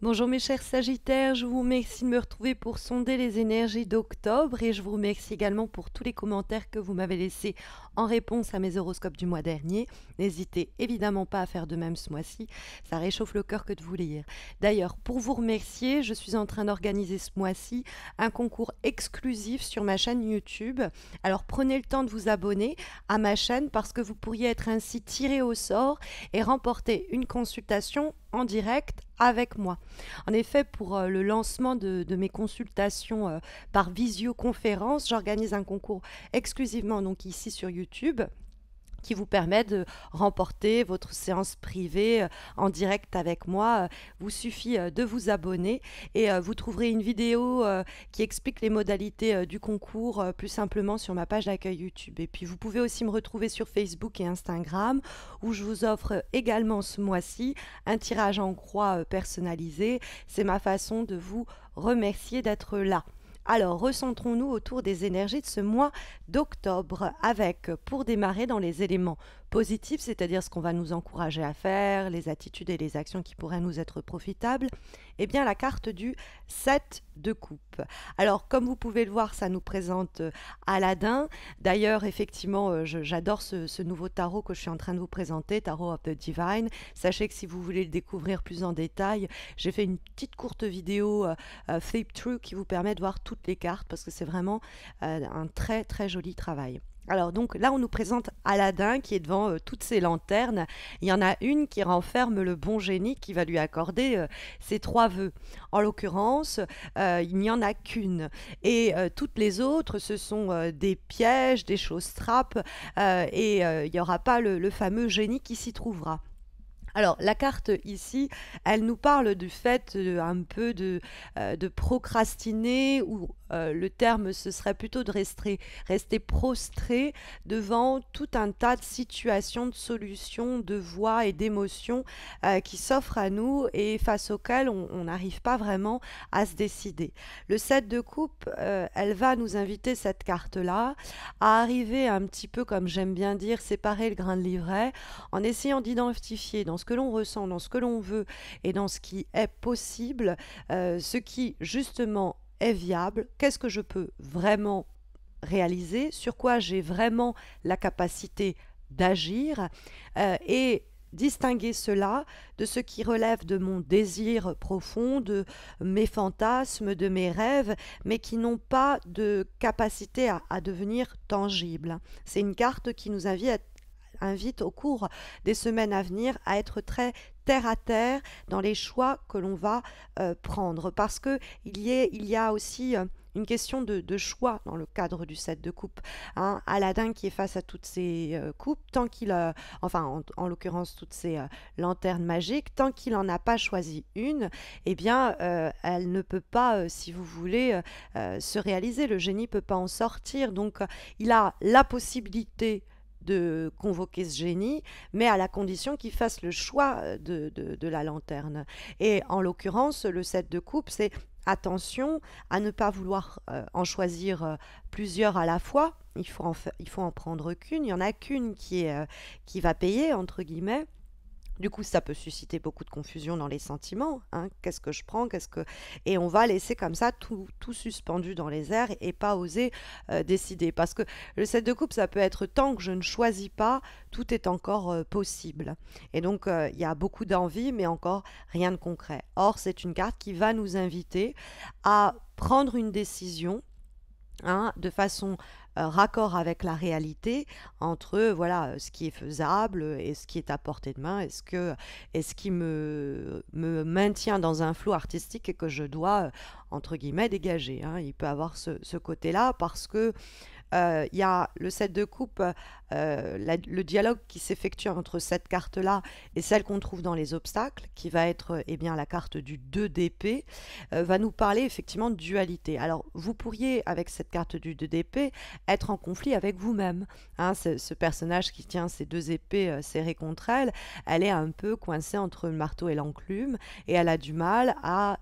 Bonjour mes chers Sagittaires, je vous remercie de me retrouver pour sonder les énergies d'octobre et je vous remercie également pour tous les commentaires que vous m'avez laissés en réponse à mes horoscopes du mois dernier. N'hésitez évidemment pas à faire de même ce mois-ci, ça réchauffe le cœur que de vous lire. D'ailleurs, pour vous remercier, je suis en train d'organiser ce mois-ci un concours exclusif sur ma chaîne YouTube. Alors prenez le temps de vous abonner à ma chaîne parce que vous pourriez être ainsi tiré au sort et remporter une consultation en direct avec moi. En effet, pour le lancement de mes consultations par visioconférence, j'organise un concours exclusivement donc ici sur YouTube qui vous permet de remporter votre séance privée en direct avec moi. Vous suffit de vous abonner et vous trouverez une vidéo qui explique les modalités du concours plus simplement sur ma page d'accueil YouTube. Et puis vous pouvez aussi me retrouver sur Facebook et Instagram où je vous offre également ce mois-ci un tirage en croix personnalisé. C'est ma façon de vous remercier d'être là. Alors, recentrons-nous autour des énergies de ce mois d'octobre avec, pour démarrer, dans les éléments positifs, c'est-à-dire ce qu'on va nous encourager à faire, les attitudes et les actions qui pourraient nous être profitables, eh bien la carte du 7 de coupe. Alors, comme vous pouvez le voir, ça nous présente Aladdin. D'ailleurs, effectivement, j'adore ce nouveau tarot que je suis en train de vous présenter, Tarot of the Divine. Sachez que si vous voulez le découvrir plus en détail, j'ai fait une petite courte vidéo flip through qui vous permet de voir toutes les cartes parce que c'est vraiment un très très joli travail. Alors donc là on nous présente Aladdin qui est devant toutes ces lanternes. Il y en a une qui renferme le bon génie qui va lui accorder ses 3 vœux. En l'occurrence, il n'y en a qu'une. Et toutes les autres, ce sont des pièges, des choses-trappes et il n'y aura pas le fameux génie qui s'y trouvera. Alors, la carte ici, elle nous parle du fait un peu de procrastiner, ou le terme ce serait plutôt de rester prostré devant tout un tas de situations, de solutions, de voies et d'émotions qui s'offrent à nous et face auxquelles on n'arrive pas vraiment à se décider. Le 7 de coupe, elle va nous inviter, cette carte-là, à arriver un petit peu, comme j'aime bien dire, séparer le grain de l'ivraie, en essayant d'identifier dans ce que l'on ressent, dans ce que l'on veut et dans ce qui est possible, ce qui justement est viable, qu'est-ce que je peux vraiment réaliser, sur quoi j'ai vraiment la capacité d'agir et distinguer cela de ce qui relève de mon désir profond, de mes fantasmes, de mes rêves, mais qui n'ont pas de capacité à devenir tangibles. C'est une carte qui nous invite au cours des semaines à venir à être très terre à terre dans les choix que l'on va prendre, parce que il y a aussi une question de choix dans le cadre du 7 de coupe. Hein. Aladdin qui est face à toutes ces coupes, tant qu'il enfin en l'occurrence toutes ces lanternes magiques, tant qu'il n'en a pas choisi une, eh bien elle ne peut pas, si vous voulez, se réaliser. Le génie ne peut pas en sortir. Donc il a la possibilité de convoquer ce génie, mais à la condition qu'il fasse le choix de la lanterne. Et en l'occurrence, le 7 de coupe, c'est attention à ne pas vouloir en choisir plusieurs à la fois. Il faut en prendre qu'une. Il n'y en a qu'une qui va payer, entre guillemets. Du coup, ça peut susciter beaucoup de confusion dans les sentiments. Hein. Qu'est-ce que je prends? Et on va laisser comme ça tout suspendu dans les airs et pas oser décider. Parce que le 7 de coupe, ça peut être tant que je ne choisis pas, tout est encore possible. Et donc, il y a beaucoup d'envie, mais encore rien de concret. Or, c'est une carte qui va nous inviter à prendre une décision, hein, de façon raccord avec la réalité, entre voilà ce qui est faisable et ce qui est à portée de main, et ce qui me maintient dans un flot artistique et que je dois entre guillemets dégager. Hein. Il peut avoir ce côté-là parce que il y a le 7 de coupe, le dialogue qui s'effectue entre cette carte-là et celle qu'on trouve dans les obstacles, qui va être eh bien, la carte du 2 d'épée, va nous parler effectivement de dualité. Alors, vous pourriez, avec cette carte du 2 d'épée, être en conflit avec vous-même. Hein, ce personnage qui tient ses 2 épées serrées contre elle, elle est un peu coincée entre le marteau et l'enclume, et elle a du mal à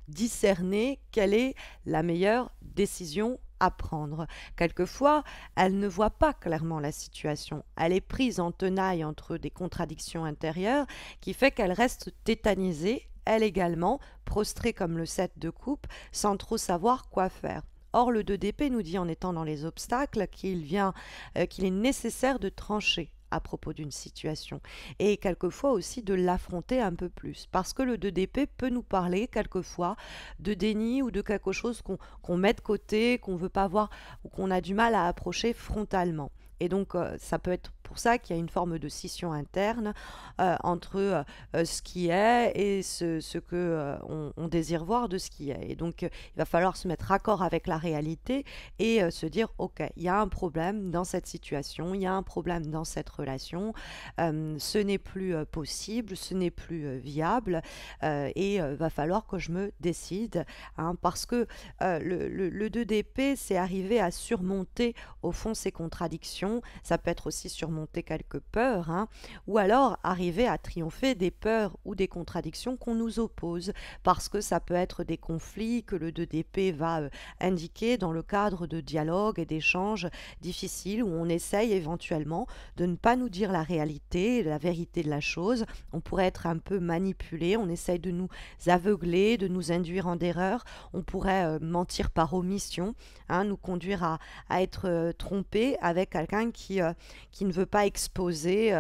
discerner quelle est la meilleure décision à prendre. Quelquefois, elle ne voit pas clairement la situation. Elle est prise en tenaille entre des contradictions intérieures qui fait qu'elle reste tétanisée, elle également, prostrée comme le 7 de coupe, sans trop savoir quoi faire. Or, le 2 d'épée nous dit, en étant dans les obstacles, qu'il est nécessaire de trancher à propos d'une situation et quelquefois aussi de l'affronter un peu plus parce que le 2 d'épée peut nous parler quelquefois de déni ou de quelque chose qu'on met de côté, qu'on veut pas voir ou qu'on a du mal à approcher frontalement. Et donc, ça peut être pour ça qu'il y a une forme de scission interne entre ce qui est et ce que on désire voir de ce qui est. Et donc, il va falloir se mettre raccord avec la réalité et se dire, OK, il y a un problème dans cette situation, il y a un problème dans cette relation, ce n'est plus possible, ce n'est plus viable et va falloir que je me décide, hein, parce que le 2 d'épée, c'est arriver à surmonter au fond ces contradictions. Ça peut être aussi surmonter quelques peurs, hein, ou alors arriver à triompher des peurs ou des contradictions qu'on nous oppose, parce que ça peut être des conflits que le 2 d'épée va indiquer dans le cadre de dialogues et d'échanges difficiles où on essaye éventuellement de ne pas nous dire la réalité, la vérité de la chose. On pourrait être un peu manipulé, on essaye de nous aveugler, de nous induire en erreur, on pourrait mentir par omission, hein, nous conduire à être trompé avec quelqu'un qui ne veut pas exposer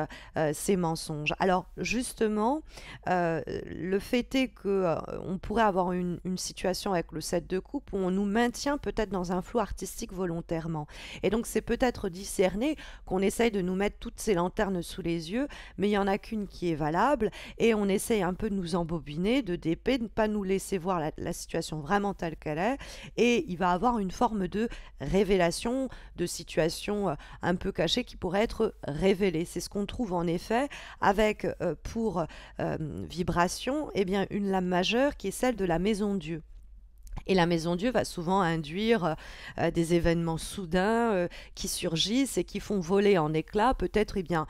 ses mensonges. Alors justement, le fait est que on pourrait avoir une situation avec le 7 de coupe où on nous maintient peut-être dans un flou artistique volontairement. Et donc c'est peut-être discerner qu'on essaye de nous mettre toutes ces lanternes sous les yeux, mais il n'y en a qu'une qui est valable, et on essaye un peu de nous embobiner, de d'épée, de ne pas nous laisser voir la situation vraiment telle qu'elle est, et il va avoir une forme de révélation de situation un peu cachée qui pourrait être révélée. C'est ce qu'on trouve en effet avec pour vibration, eh bien, une lame majeure qui est celle de la maison Dieu. Et la maison Dieu va souvent induire des événements soudains qui surgissent et qui font voler en éclats peut-être eh bien,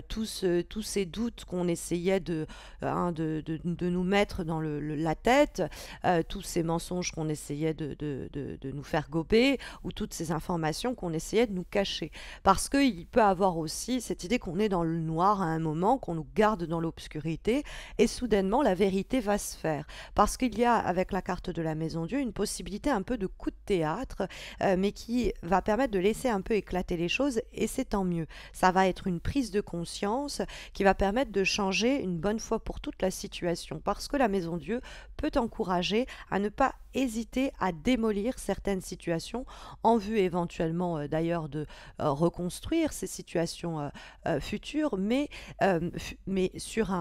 tous ces doutes qu'on essayait de nous mettre dans la tête, tous ces mensonges qu'on essayait de nous faire gober, ou toutes ces informations qu'on essayait de nous cacher. Parce qu'il peut avoir aussi cette idée qu'on est dans le noir à un moment, qu'on nous garde dans l'obscurité, et soudainement la vérité va se faire. Parce qu'il y a avec la carte de la maison Dieu une possibilité un peu de coup de théâtre, mais qui va permettre de laisser un peu éclater les choses, et c'est tant mieux. Ça va être une prise de conscience qui va permettre de changer une bonne fois pour toutes la situation, parce que la maison Dieu peut encourager à ne pas hésiter à démolir certaines situations en vue éventuellement d'ailleurs de reconstruire ces situations futures, mais sur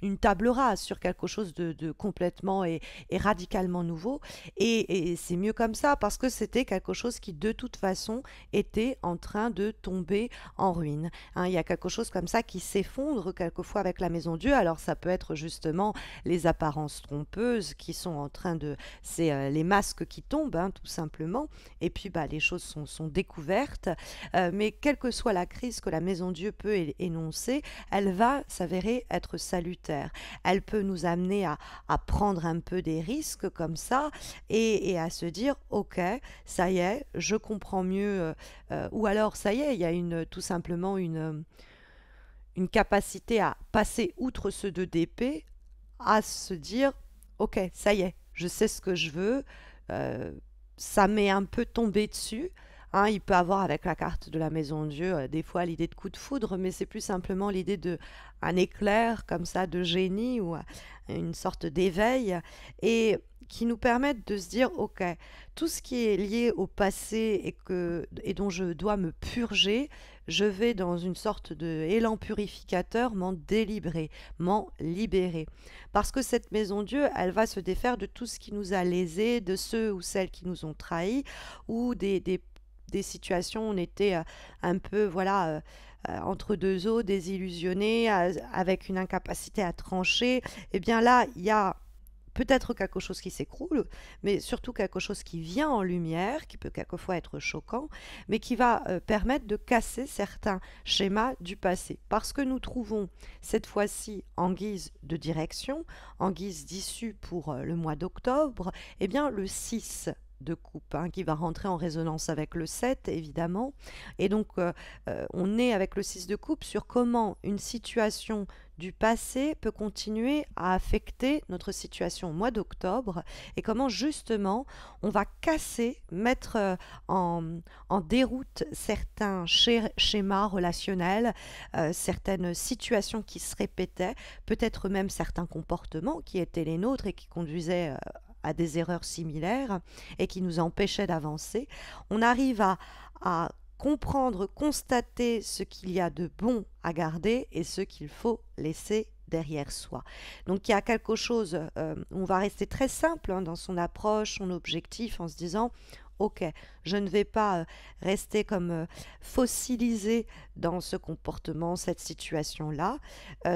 une table rase, sur quelque chose de complètement et radicalement nouveau. Et c'est mieux comme ça, parce que c'était quelque chose qui, de toute façon, était en train de tomber en ruine. Hein, il y a quelque chose comme ça qui s'effondre quelquefois avec la maison Dieu. Alors ça peut être justement les apparences trompeuses qui sont en train de... C'est les masques qui tombent, hein, tout simplement. Et puis les choses sont découvertes. Mais quelle que soit la crise que la maison Dieu peut énoncer, elle va s'avérer être salutaire. Elle peut nous amener à prendre un peu des risques comme ça et à se dire ok, ça y est, je comprends mieux, ou alors ça y est, il y a tout simplement une capacité à passer outre ce 2 d'épée, à se dire ok, ça y est, je sais ce que je veux, ça m'est un peu tombé dessus. Hein, il peut avoir avec la carte de la maison Dieu des fois l'idée de coup de foudre, mais c'est plus simplement l'idée de un éclair comme ça de génie ou une sorte d'éveil, et qui nous permettent de se dire ok, tout ce qui est lié au passé et dont je dois me purger, je vais dans une sorte d'élan purificateur m'en délivrer, m'en libérer. Parce que cette maison Dieu, elle va se défaire de tout ce qui nous a lésés, de ceux ou celles qui nous ont trahis, ou des situations où on était un peu entre deux eaux, désillusionnés, avec une incapacité à trancher. Eh bien là, il y a peut-être quelque chose qui s'écroule, mais surtout quelque chose qui vient en lumière, qui peut quelquefois être choquant, mais qui va permettre de casser certains schémas du passé. Parce que nous trouvons cette fois-ci, en guise de direction, en guise d'issue pour le mois d'octobre, eh bien le 6 de coupe hein, qui va rentrer en résonance avec le 7 évidemment. Et donc on est avec le 6 de coupe sur comment une situation du passé peut continuer à affecter notre situation au mois d'octobre et comment justement on va casser, mettre en déroute certains schémas relationnels, certaines situations qui se répétaient, peut-être même certains comportements qui étaient les nôtres et qui conduisaient à des erreurs similaires et qui nous empêchaient d'avancer. On arrive à comprendre, constater ce qu'il y a de bon à garder et ce qu'il faut laisser derrière soi. Donc il y a quelque chose, on va rester très simple hein, dans son approche, son objectif, en se disant ok, je ne vais pas rester comme fossilisé dans ce comportement, cette situation-là.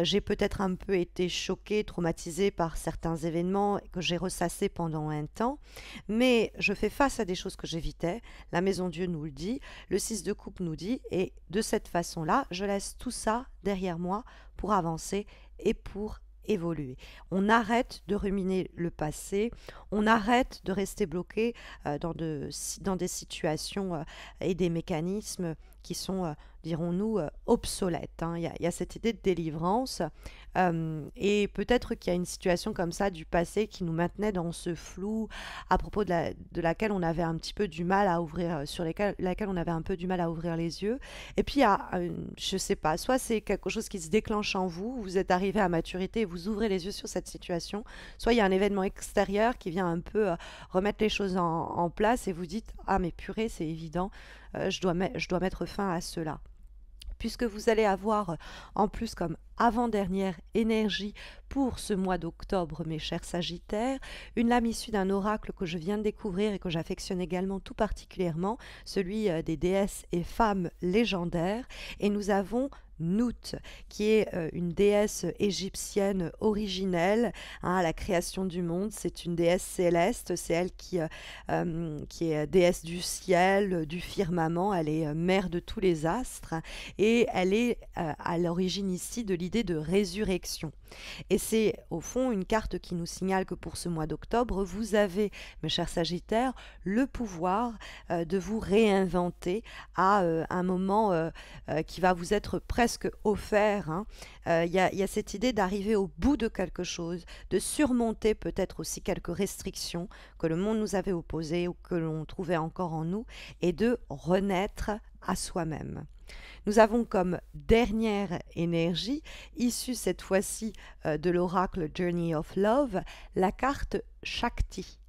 J'ai peut-être un peu été choquée, traumatisée par certains événements que j'ai ressassés pendant un temps, mais je fais face à des choses que j'évitais. La Maison Dieu nous le dit, le 6 de coupe nous dit, et de cette façon-là, je laisse tout ça derrière moi pour avancer et pour évoluer. On arrête de ruminer le passé, on arrête de rester bloqué dans des situations et des mécanismes qui sont, dirons-nous, obsolètes. Hein. Il y a cette idée de délivrance et peut-être qu'il y a une situation comme ça du passé qui nous maintenait dans ce flou à propos de laquelle on avait un petit peu du mal à ouvrir, sur laquelle on avait un peu du mal à ouvrir les yeux. Et puis il y a, je sais pas, soit c'est quelque chose qui se déclenche en vous, vous êtes arrivé à maturité et vous ouvrez les yeux sur cette situation, soit il y a un événement extérieur qui vient un peu remettre les choses en place et vous dites ah mais purée c'est évident, je dois mettre fin à cela. Puisque vous allez avoir en plus comme avant-dernière énergie pour ce mois d'octobre, mes chers Sagittaires, une lame issue d'un oracle que je viens de découvrir et que j'affectionne également tout particulièrement, celui des déesses et femmes légendaires. Et nous avons Nout, qui est une déesse égyptienne originelle hein, à la création du monde. C'est une déesse céleste, c'est elle qui est déesse du ciel, du firmament, elle est mère de tous les astres et elle est à l'origine ici de l'idée de résurrection. Et c'est au fond une carte qui nous signale que pour ce mois d'octobre, vous avez, mes chers Sagittaires, le pouvoir de vous réinventer à un moment qui va vous être presque offert. Hein. Il y a cette idée d'arriver au bout de quelque chose, de surmonter peut-être aussi quelques restrictions que le monde nous avait opposées ou que l'on trouvait encore en nous, et de renaître à soi-même. Nous avons comme dernière énergie, issue cette fois-ci de l'oracle Journey of Love, la carte Shakti.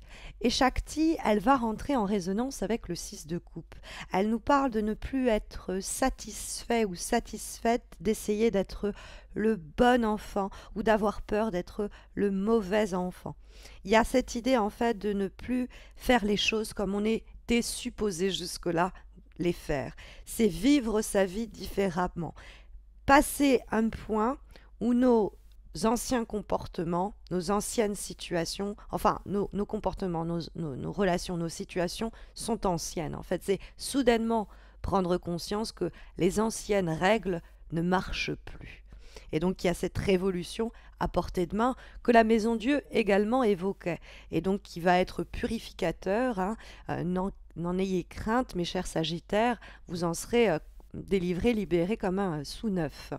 Et Shakti, elle va rentrer en résonance avec le 6 de coupe. Elle nous parle de ne plus être satisfait ou satisfaite d'essayer d'être le bon enfant ou d'avoir peur d'être le mauvais enfant. Il y a cette idée en fait de ne plus faire les choses comme on était supposé jusque-là les faire. C'est vivre sa vie différemment. Passer un point où nos anciens comportements, nos anciennes situations, enfin nos comportements, nos relations, nos situations sont anciennes. En fait, c'est soudainement prendre conscience que les anciennes règles ne marchent plus. Et donc, il y a cette révolution à portée de main que la Maison Dieu également évoquait. Et donc, qui va être purificateur. Hein, n'en ayez crainte, mes chers Sagittaires, vous en serez délivrés, libérés comme un sous neuf.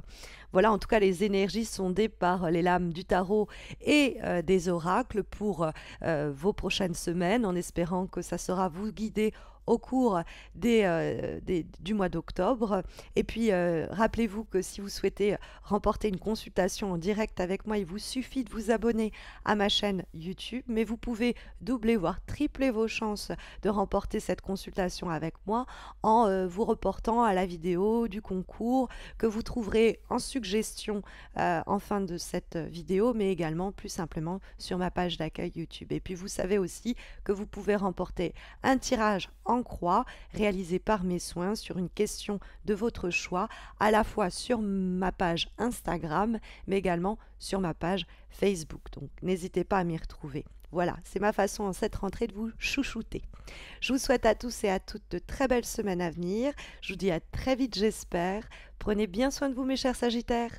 Voilà, en tout cas, les énergies sondées par les lames du tarot et des oracles pour vos prochaines semaines, en espérant que ça sera vous guider au cours du mois d'octobre. Et puis, rappelez-vous que si vous souhaitez remporter une consultation en direct avec moi, il vous suffit de vous abonner à ma chaîne YouTube, mais vous pouvez doubler, voire tripler vos chances de remporter cette consultation avec moi en vous reportant à la vidéo du concours que vous trouverez en suggestion en fin de cette vidéo, mais également plus simplement sur ma page d'accueil YouTube. Et puis, vous savez aussi que vous pouvez remporter un tirage en croix réalisé par mes soins sur une question de votre choix, à la fois sur ma page Instagram, mais également sur ma page Facebook. Donc n'hésitez pas à m'y retrouver. Voilà, c'est ma façon en cette rentrée de vous chouchouter. Je vous souhaite à tous et à toutes de très belles semaines à venir. Je vous dis à très vite, j'espère. Prenez bien soin de vous, mes chers Sagittaires.